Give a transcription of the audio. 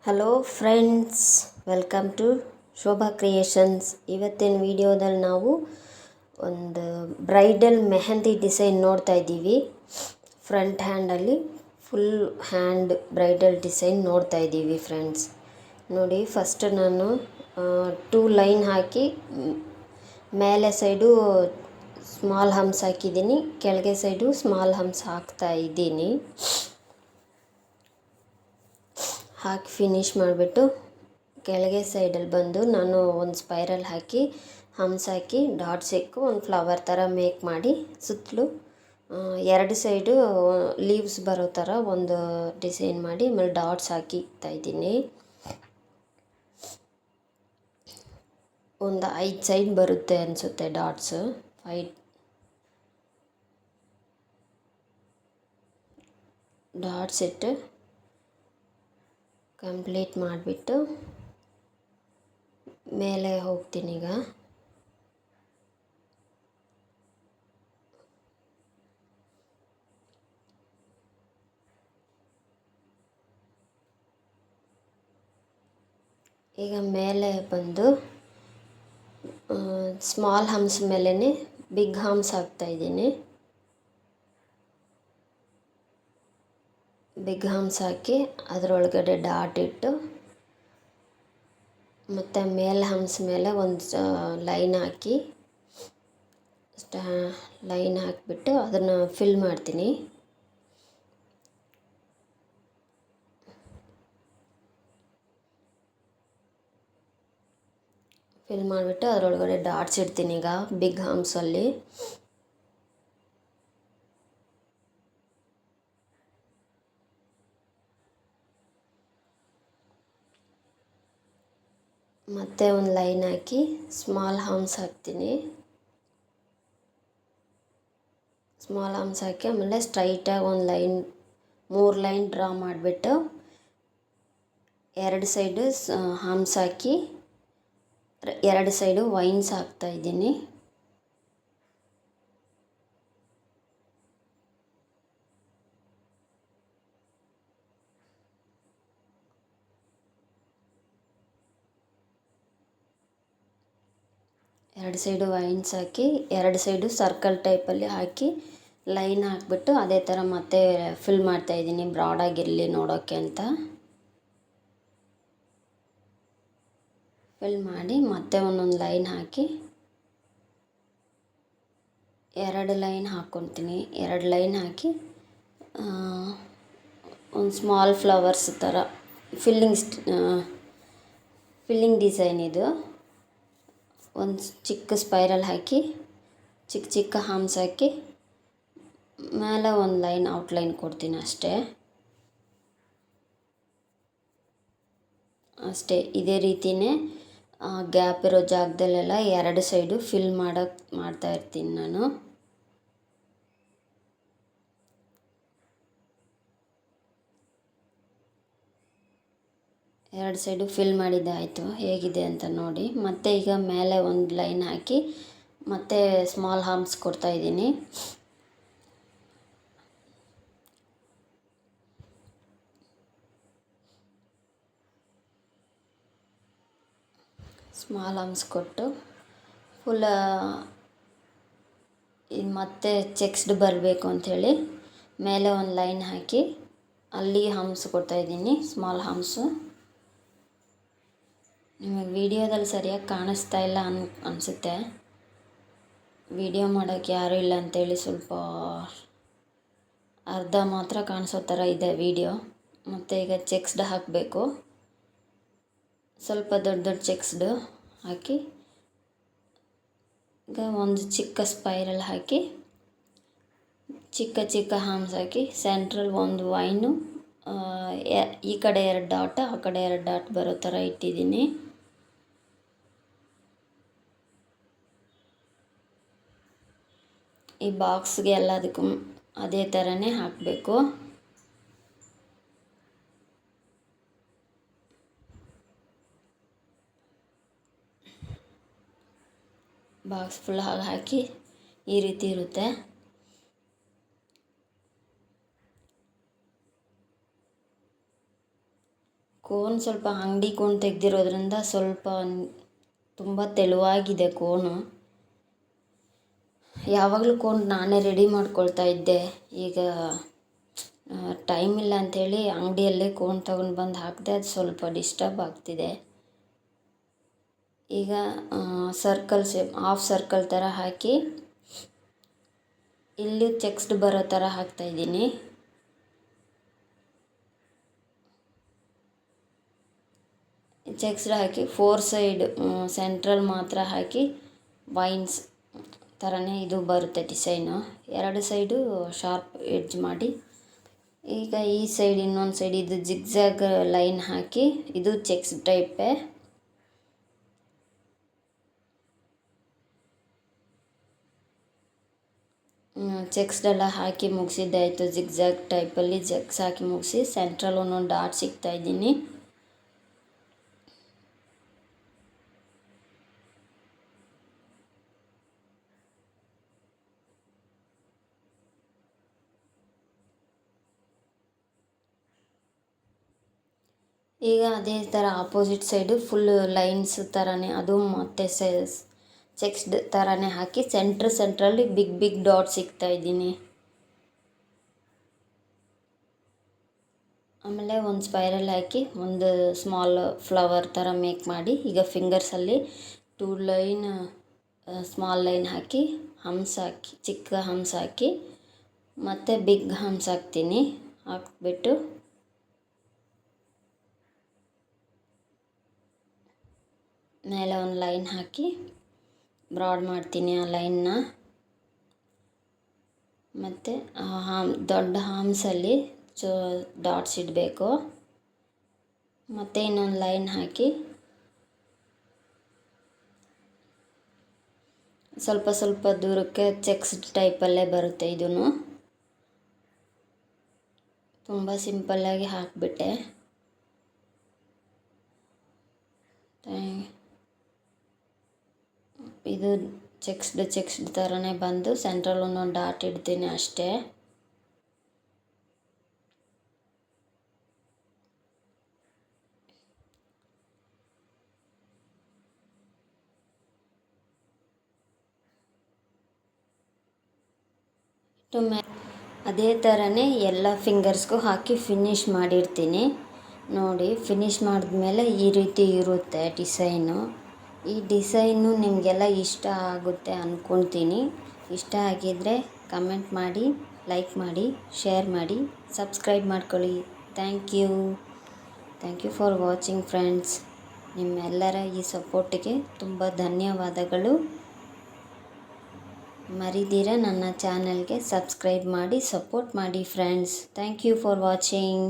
Hello friends, welcome to Shobha creations. ಇವತ್ತಿನ ವಿಡಿಯೋದಲ್ಲಿ ನಾವು ಒಂದು ಬ್ರೈಡಲ್ ಮೆಹಂದಿ ಡಿಸೈನ್ ನೋಡ್ತಾ ಇದ್ದೀವಿ. ಫ್ರಂಟ್ ಹ್ಯಾಂಡಲ್ಲಿ ಫುಲ್ ಹ್ಯಾಂಡ್ ಬ್ರೈಡಲ್ ಡಿಸೈನ್ ನೋಡ್ತಾ ಇದ್ದೀವಿ ಫ್ರೆಂಡ್ಸ್. ನೋಡಿ, ಫಸ್ಟ್ ನಾನು 2 ಲೈನ್ ಹಾಕಿ ಮೇಲೆ ಸೈಡು ಸ್ಮಾಲ್ ಹಂಪ್ಸ್ ಹಾಕಿದ್ದೀನಿ, ಕೆಳಗೆ ಸೈಡು ಸ್ಮಾಲ್ ಹಂಪ್ಸ್ ಹಾಕ್ತಾ ಇದ್ದೀನಿ. ಹಾಕಿ ಫಿನಿಷ್ ಮಾಡಿಬಿಟ್ಟು ಕೆಳಗೆ ಸೈಡಲ್ಲಿ ಬಂದು ನಾನು ಒಂದು ಸ್ಪೈರಲ್ ಹಾಕಿ ಹಂಪ್ಸ್ ಹಾಕಿ ಡಾಟ್ಸ್ ಇಕ್ಕು ಒಂದು ಫ್ಲವರ್ ಥರ ಮೇಕ್ ಮಾಡಿ ಸುತ್ತಲೂ 2 ಸೈಡು ಲೀವ್ಸ್ ಬರೋ ಥರ ಒಂದು ಡಿಸೈನ್ ಮಾಡಿ ಆಮೇಲೆ ಡಾಟ್ಸ್ ಹಾಕಿ ಇಕ್ತಾಯಿದ್ದೀನಿ. ಒಂದು 5 ಸೈಡ್ ಬರುತ್ತೆ ಅನಿಸುತ್ತೆ ಡಾಟ್ಸು. 5 ಡಾಟ್ಸ್ ಇಟ್ಟು ಕಂಪ್ಲೀಟ್ ಮಾಡಿಬಿಟ್ಟು ಮೇಲೆ ಹೋಗ್ತೀನಿ. ಈಗ ಮೇಲೆ ಬಂದು ಸ್ಮಾಲ್ ಹಂಪ್ಸ್ ಮೇಲೇ ಬಿಗ್ ಹಂಪ್ಸ್ ಹಾಕ್ತಾಯಿದ್ದೀನಿ. ಬಿಗ್ ಹಂಪ್ಸ್ ಹಾಕಿ ಅದರೊಳಗಡೆ ಡಾಟ್ ಇಟ್ಟು ಮತ್ತು ಮೇಲೆ ಹಂಪ್ಸ್ ಮೇಲೆ ಒಂದು ಲೈನ್ ಹಾಕಿ ಲೈನ್ ಹಾಕಿಬಿಟ್ಟು ಅದನ್ನು ಫಿಲ್ ಮಾಡ್ತೀನಿ. ಫಿಲ್ ಮಾಡಿಬಿಟ್ಟು ಅದರೊಳಗಡೆ ಡಾಟ್ಸ್ ಇಡ್ತೀನಿ ಈಗ ಬಿಗ್ ಹಂಪ್ಸಲ್ಲಿ. ಮತ್ತೆ ಒಂದು ಲೈನ್ ಹಾಕಿ ಸ್ಮಾಲ್ ಹಂಪ್ಸ್ ಹಾಕ್ತೀನಿ. ಸ್ಮಾಲ್ ಹಂಪ್ಸ್ ಹಾಕಿ ಆಮೇಲೆ ಸ್ಟ್ರೈಟಾಗಿ ಒಂದು ಲೈನ್ 3 ಲೈನ್ ಡ್ರಾ ಮಾಡಿಬಿಟ್ಟು 2 ಸೈಡು ಹಂಪ್ಸ್ ಹಾಕಿ 2 ಸೈಡು ವೈನ್ಸ್ ಹಾಕ್ತಾಯಿದ್ದೀನಿ. ಎರಡು ಸೈಡು ವೈನ್ಸ್ ಹಾಕಿ 2 ಸೈಡು ಸರ್ಕಲ್ ಟೈಪಲ್ಲಿ ಹಾಕಿ ಲೈನ್ ಹಾಕಿಬಿಟ್ಟು ಅದೇ ಥರ ಮತ್ತೆ ಫಿಲ್ ಮಾಡ್ತಾಯಿದ್ದೀನಿ ಬ್ರಾಡಾಗಿರಲಿ ನೋಡೋಕ್ಕೆ ಅಂತ. ಫಿಲ್ ಮಾಡಿ ಮತ್ತೆ ಒಂದೊಂದು ಲೈನ್ ಹಾಕಿ 2 ಲೈನ್ ಹಾಕ್ಕೊತೀನಿ. 2 ಲೈನ್ ಹಾಕಿ ಒಂದು ಸ್ಮಾಲ್ ಫ್ಲವರ್ಸ್ ಥರ ಫಿಲ್ಲಿಂಗ್ ಡಿಸೈನ್ ಇದು. ಒಂದು ಚಿಕ್ಕ ಸ್ಪೈರಲ್ ಹಾಕಿ ಚಿಕ್ಕ ಚಿಕ್ಕ ಹಂಪ್ಸ್ ಹಾಕಿ ಮೇಲೆ ಒಂದು ಲೈನ್ ಔಟ್ಲೈನ್ ಕೊಡ್ತೀನಿ ಅಷ್ಟೇ. ಇದೇ ರೀತಿಯೇ ಗ್ಯಾಪ್ ಇರೋ ಜಾಗದಲ್ಲೆಲ್ಲ 2 ಸೈಡು ಫಿಲ್ ಮಾಡ್ತಾಯಿರ್ತೀನಿ ನಾನು. ಎರಡು ಸೈಡು ಫಿಲ್ ಮಾಡಿದ್ದಾಯಿತು. ಹೇಗಿದೆ ಅಂತ ನೋಡಿ. ಮತ್ತೆ ಈಗ ಮೇಲೆ ಒಂದು ಲೈನ್ ಹಾಕಿ ಮತ್ತೆ ಸ್ಮಾಲ್ ಹಂಪ್ಸ್ ಕೊಡ್ತಾಯಿದ್ದೀನಿ. ಸ್ಮಾಲ್ ಹಂಪ್ಸ್ ಕೊಟ್ಟು ಫುಲ್ ಇದು ಮತ್ತೆ ಚೆಕ್ಸ್ಡ್ ಬರಬೇಕು ಅಂಥೇಳಿ ಮೇಲೆ ಒಂದು ಲೈನ್ ಹಾಕಿ ಅಲ್ಲಿ ಹಂಪ್ಸ್ ಕೊಡ್ತಾಯಿದ್ದೀನಿ, ಸ್ಮಾಲ್ ಹಂಪ್ಸು. ನಿಮಗೆ ವಿಡಿಯೋದಲ್ಲಿ ಸರಿಯಾಗಿ ಕಾಣಿಸ್ತಾ ಇಲ್ಲ ಅನಿಸುತ್ತೆ. ವಿಡಿಯೋ ಮಾಡೋಕ್ಕೆ ಯಾರೂ ಇಲ್ಲ ಅಂಥೇಳಿ ಸ್ವಲ್ಪ ಅರ್ಧ ಮಾತ್ರ ಕಾಣಿಸೋ ಥರ ಇದೆ ವಿಡಿಯೋ. ಮತ್ತು ಈಗ ಚೆಕ್ಸ್ಡ್ ಹಾಕಬೇಕು. ಸ್ವಲ್ಪ ದೊಡ್ಡ ದೊಡ್ಡ ಚೆಕ್ಸ್ಡು ಹಾಕಿ ಈಗ ಒಂದು ಚಿಕ್ಕ ಸ್ಪೈರಲ್ ಹಾಕಿ ಚಿಕ್ಕ ಚಿಕ್ಕ ಹಂಪ್ಸ್ ಹಾಕಿ ಸೆಂಟ್ರಲ್ ಒಂದು ವೈನು ಈ ಕಡೆ 2 ಡಾಟ್ ಆ ಕಡೆ 2 ಡಾಟ್ ಬರೋ ಥರ ಇಟ್ಟಿದ್ದೀನಿ. ಈ ಬಾಕ್ಸ್ಗೆ ಎಲ್ಲದಕ್ಕೂ ಅದೇ ಥರನೇ ಹಾಕಬೇಕು. ಬಾಕ್ಸ್ ಫುಲ್ ಹಾಕಿ ಈ ರೀತಿ ಇರುತ್ತೆ. ಕೋನ್ ಸ್ವಲ್ಪ ಅಂಗಡಿ ಕೋನ್ ತೆಗೆದಿರೋದ್ರಿಂದ ಸ್ವಲ್ಪ ತುಂಬ ತೆಳುವಾಗಿದೆ ಕೋನು. ಯಾವಾಗಲೂ ಕೋನ್ ನಾನೇ ರೆಡಿ ಮಾಡ್ಕೊಳ್ತಾ ಇದ್ದೆ. ಈಗ ಟೈಮ್ ಇಲ್ಲ ಅಂಥೇಳಿ ಅಂಗಡಿಯಲ್ಲೇ ಕೋನ್ ತಗೊಂಡು ಬಂದು ಹಾಕಿದೆ. ಅದು ಸ್ವಲ್ಪ ಡಿಸ್ಟರ್ಬ್ ಆಗ್ತಿದೆ. ಈಗ ಸರ್ಕಲ್ ಶೇಪ್ ಹಾಫ್ ಸರ್ಕಲ್ ಥರ ಹಾಕಿ ಇಲ್ಲಿ ಚೆಕ್ಸ್ಡ್ ಬರೋ ಥರ ಹಾಕ್ತಾಯಿದ್ದೀನಿ. ಚೆಕ್ಸ್ಡ್ ಹಾಕಿ 4 ಸೈಡ್ ಸೆಂಟ್ರಲ್ ಮಾತ್ರ ಹಾಕಿ ವೈನ್ಸ್ ಥರನೇ ಇದು ಬರುತ್ತೆ ಡಿಸೈನು. 2 ಸೈಡು ಶಾರ್ಪ್ ಎಡ್ಜ್ ಮಾಡಿ, ಈಗ ಈ ಸೈಡ್ ಇನ್ನೊಂದು ಸೈಡ್ ಇದು ಜಿಗ್ಜ್ಯಾಗ್ ಲೈನ್ ಹಾಕಿ, ಇದು ಚೆಕ್ಸ್ ಟೈಪೇ. ಚೆಕ್ಸ್ಡೆಲ್ಲ ಹಾಕಿ ಮುಗಿಸಿದ್ದಾಯಿತು. ಜಿಗ್ಜ್ಯಾಗ್ ಟೈಪಲ್ಲಿ ಚೆಕ್ಸ್ ಹಾಕಿ ಮುಗಿಸಿ ಸೆಂಟ್ರಲ್ ಒಂದೊಂದು ಡಾಟ್ ಸಿಗ್ತಾಯಿದ್ದೀನಿ. ಈಗ ಅದೇ ಥರ ಆಪೋಸಿಟ್ ಸೈಡು ಫುಲ್ ಲೈನ್ಸ್ ಥರನೇ ಅದು ಮತ್ತೆ ಚೆಕ್ಸ್ಡ್ ಥರನೇ ಹಾಕಿ ಸೆಂಟ್ರಲ್ಲಿ ಬಿಗ್ ಬಿಗ್ ಡಾಟ್ ಸಿಗ್ತಾಯಿದ್ದೀನಿ. ಆಮೇಲೆ ಒಂದು ಸ್ಪೈರಲ್ ಹಾಕಿ ಒಂದು ಸ್ಮಾಲ್ ಫ್ಲವರ್ ಥರ ಮೇಕ್ ಮಾಡಿ, ಈಗ ಫಿಂಗರ್ಸಲ್ಲಿ 2 ಲೈನ್ ಸ್ಮಾಲ್ ಲೈನ್ ಹಾಕಿ ಹಂಪ್ಸ್ ಹಾಕಿ, ಚಿಕ್ಕ ಹಂಪ್ಸ್ ಹಾಕಿ ಮತ್ತು ಬಿಗ್ ಹಂಪ್ಸ್ ಹಾಕ್ತೀನಿ. ಹಾಕ್ಬಿಟ್ಟು ಮೇಲೆ ಒಂದು ಲೈನ್ ಹಾಕಿ ಬ್ರಾಡ್ ಮಾಡ್ತೀನಿ ಆ ಲೈನ್ನ. ಮತ್ತು ದೊಡ್ಡ ಹಾಮ್ಸಲ್ಲಿ ಡಾಟ್ಸ್ ಇಡಬೇಕು. ಮತ್ತು ಇನ್ನೊಂದು ಲೈನ್ ಹಾಕಿ ಸ್ವಲ್ಪ ಸ್ವಲ್ಪ ದೂರಕ್ಕೆ ಚೆಕ್ಸ್ ಟೈಪಲ್ಲೇ ಬರುತ್ತೆ. ಇದೂ ತುಂಬ ಸಿಂಪಲ್ಲಾಗಿ ಹಾಕಿಬಿಟ್ಟೆ. ಇದು ಚೆಕ್ಸ್ಡ್ ಥರನೇ ಬಂದು ಸೆಂಟ್ರಲ್ ಒಂದೊಂದು ಡಾಟ್ ಇಡ್ತೀನಿ ಅಷ್ಟೇ. ಅದೇ ಥರನೇ ಎಲ್ಲ ಫಿಂಗರ್ಸ್ಗೂ ಹಾಕಿ ಫಿನಿಶ್ ಮಾಡಿರ್ತೀನಿ. ನೋಡಿ, ಫಿನಿಶ್ ಮಾಡಿದ್ಮೇಲೆ ಈ ರೀತಿ ಇರುತ್ತೆ ಡಿಸೈನು. ಈ ಡಿಸೈನು ನಿಮಗೆಲ್ಲ ಇಷ್ಟ ಆಗುತ್ತೆ ಅಂದ್ಕೊಳ್ತೀನಿ. ಇಷ್ಟ ಆಗಿದ್ದರೆ ಕಮೆಂಟ್ ಮಾಡಿ, ಲೈಕ್ ಮಾಡಿ, ಶೇರ್ ಮಾಡಿ, ಸಬ್ಸ್ಕ್ರೈಬ್ ಮಾಡ್ಕೊಳ್ಳಿ. Thank you for watching friends. ನಿಮ್ಮೆಲ್ಲರ ಈ ಸಪೋರ್ಟಿಗೆ ತುಂಬ ಧನ್ಯವಾದಗಳು. ಮರಿದಿರ ನನ್ನ ಚಾನಲ್ಗೆ ಸಬ್ಸ್ಕ್ರೈಬ್ ಮಾಡಿ ಸಪೋರ್ಟ್ ಮಾಡಿ friends. Thank you for watching.